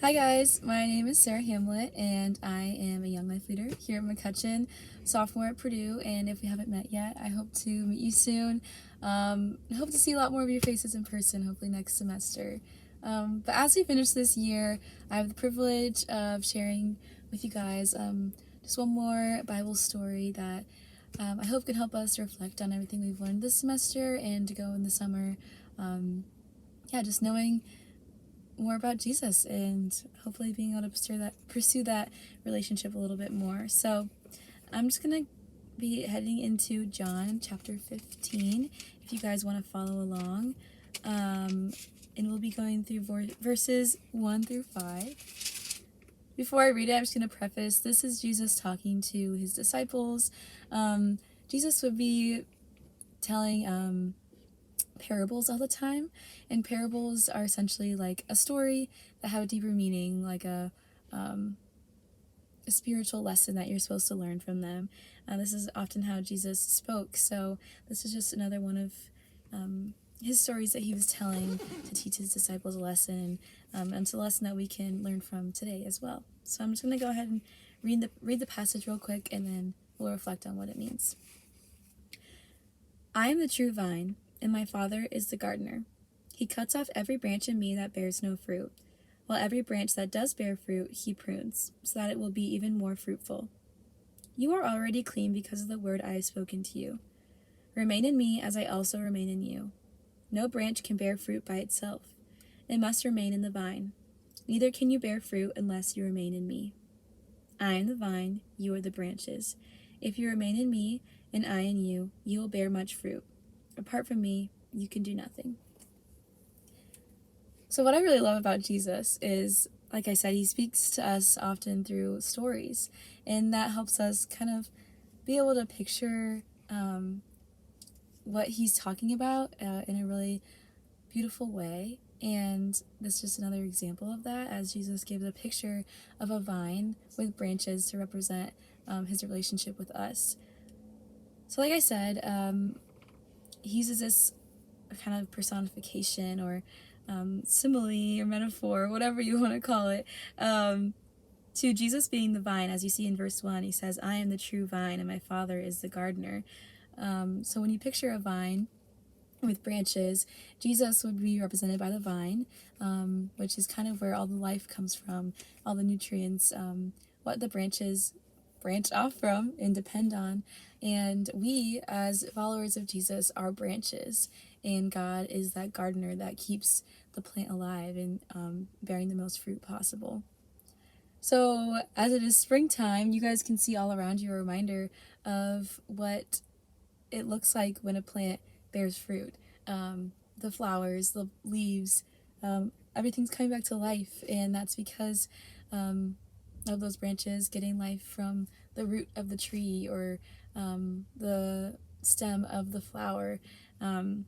Hi guys, my name is Sarah Hamlet and I am a Young Life Leader here at McCutcheon, sophomore at Purdue, and if we haven't met yet, I hope to meet you soon. I hope to see a lot more of your faces in person, hopefully next semester. But as we finish this year, I have the privilege of sharing with you guys just one more Bible story that I hope can help us reflect on everything we've learned this semester and to go in the summer. Just knowing more about Jesus and hopefully being able to pursue that relationship a little bit more. So I'm just gonna be heading into John chapter 15 if you guys want to follow along. And we'll be going through verses 1 through 5. Before I read it, I'm just going to preface this is Jesus talking to his disciples. Jesus would be telling parables all the time, and parables are essentially like a story that have a deeper meaning, like a spiritual lesson that you're supposed to learn from them. This is often how Jesus spoke, so this is just another one of his stories that he was telling to teach his disciples a lesson, and it's a lesson that we can learn from today as well. So I'm just going to go ahead and read the passage real quick, and then we'll reflect on what it means. I am the true vine, and my Father is the gardener. He cuts off every branch in me that bears no fruit, while every branch that does bear fruit he prunes, so that it will be even more fruitful. You are already clean because of the word I have spoken to you. Remain in me as I also remain in you. No branch can bear fruit by itself. It must remain in the vine. Neither can you bear fruit unless you remain in me. I am the vine, you are the branches. If you remain in me, and I in you, you will bear much fruit. Apart from me, you can do nothing. So what I really love about Jesus is, like I said, he speaks to us often through stories, and that helps us kind of be able to picture what he's talking about in a really beautiful way. And this is just another example of that, as Jesus gives a picture of a vine with branches to represent his relationship with us. So like I said, he uses this kind of personification or simile or metaphor, whatever you want to call it, to Jesus being the vine. As you see in verse 1, he says, I am the true vine and my Father is the gardener. So when you picture a vine with branches, Jesus would be represented by the vine, which is kind of where all the life comes from, all the nutrients, what the branches branch off from and depend on. And we, as followers of Jesus, are branches, and God is that gardener that keeps the plant alive and bearing the most fruit possible. So as it is springtime, you guys can see all around you a reminder of what it looks like when a plant bears fruit. The flowers, the leaves, everything's coming back to life, and that's because of those branches getting life from the root of the tree or the stem of the flower. And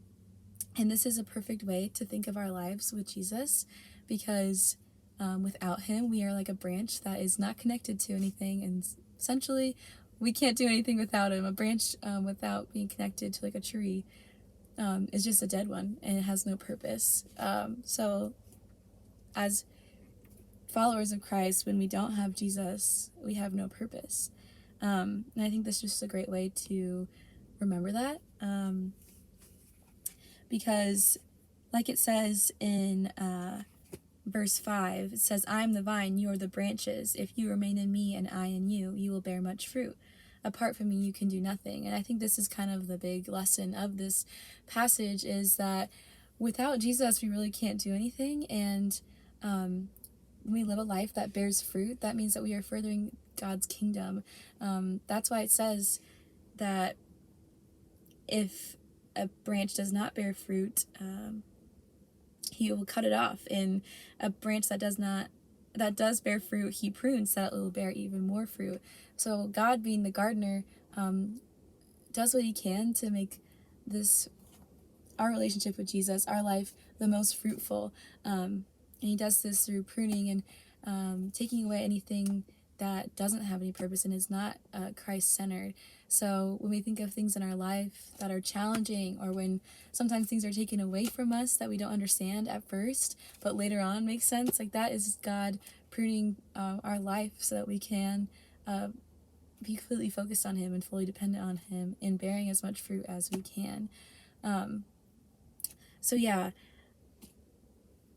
this is a perfect way to think of our lives with Jesus, because without him, we are like a branch that is not connected to anything, and essentially, we can't do anything without him. A branch without being connected to like a tree is just a dead one, and it has no purpose. So as followers of Christ, when we don't have Jesus, we have no purpose. And I think this is just a great way to remember that, because like it says in verse 5, it says, I am the vine, you are the branches. If you remain in me and I in you, you will bear much fruit. Apart from me, you can do nothing. And I think this is kind of the big lesson of this passage, is that without Jesus, we really can't do anything. And when we live a life that bears fruit, that means that we are furthering God's kingdom. That's why it says that if a branch does not bear fruit, he will cut it off, and a branch that does bear fruit, he prunes so that it will bear even more fruit. So God, being the gardener, does what he can to make our relationship with Jesus, our life, the most fruitful. And he does this through pruning and taking away anything that doesn't have any purpose and is not Christ-centered. So when we think of things in our life that are challenging, or when sometimes things are taken away from us that we don't understand at first, but later on makes sense, like that is God pruning our life so that we can be completely focused on Him and fully dependent on Him and bearing as much fruit as we can. So yeah,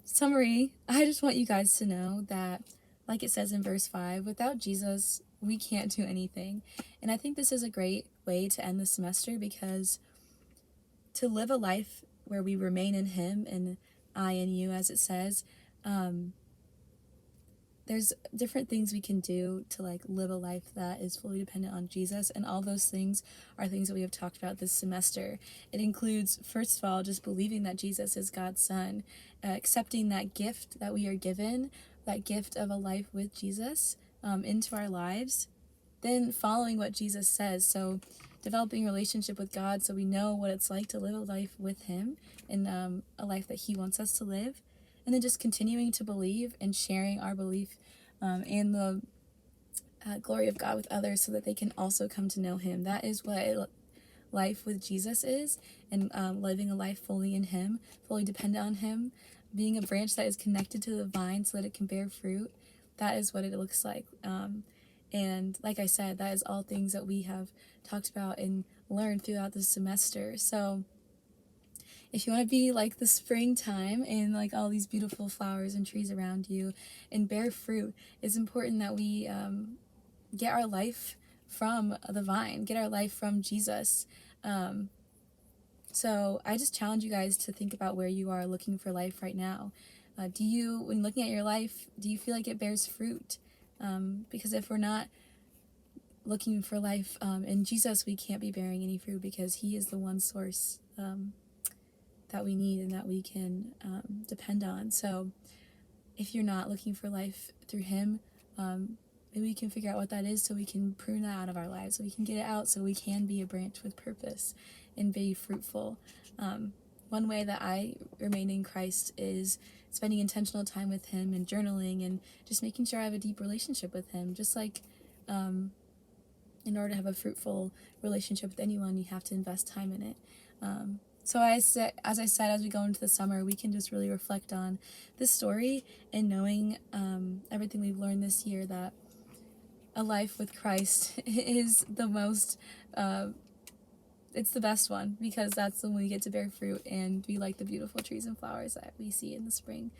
summary, I just want you guys to know that, like it says in verse 5, without Jesus, we can't do anything. And I think this is a great way to end the semester, because to live a life where we remain in Him and I in you, as it says, there's different things we can do to like live a life that is fully dependent on Jesus, and all those things are things that we have talked about this semester. It includes, first of all, just believing that Jesus is God's Son, accepting that gift that we are given, that gift of a life with Jesus, into our lives, then following what Jesus says. So developing a relationship with God so we know what it's like to live a life with Him, and a life that He wants us to live. And then just continuing to believe and sharing our belief and the glory of God with others so that they can also come to know Him. That is what life with Jesus is, and living a life fully in Him, fully dependent on Him, being a branch that is connected to the vine so that it can bear fruit. That is what it looks like. And like I said, that is all things that we have talked about and learned throughout this semester. So if you want to be like the springtime and like all these beautiful flowers and trees around you and bear fruit, it's important that we get our life from the vine, get our life from Jesus. So I just challenge you guys to think about where you are looking for life right now. Do you, when looking at your life, do you feel like it bears fruit? Because if we're not looking for life in Jesus, we can't be bearing any fruit, because He is the one source that we need and that we can depend on. So if you're not looking for life through Him, maybe we can figure out what that is so we can prune that out of our lives, so we can get it out, so we can be a branch with purpose and be fruitful. One way that I remain in Christ is spending intentional time with Him and journaling and just making sure I have a deep relationship with Him. Just like in order to have a fruitful relationship with anyone, you have to invest time in it. So as I said, as we go into the summer, we can just really reflect on this story and knowing everything we've learned this year, that a life with Christ is the most, it's the best one, because that's when we get to bear fruit and be like the beautiful trees and flowers that we see in the spring.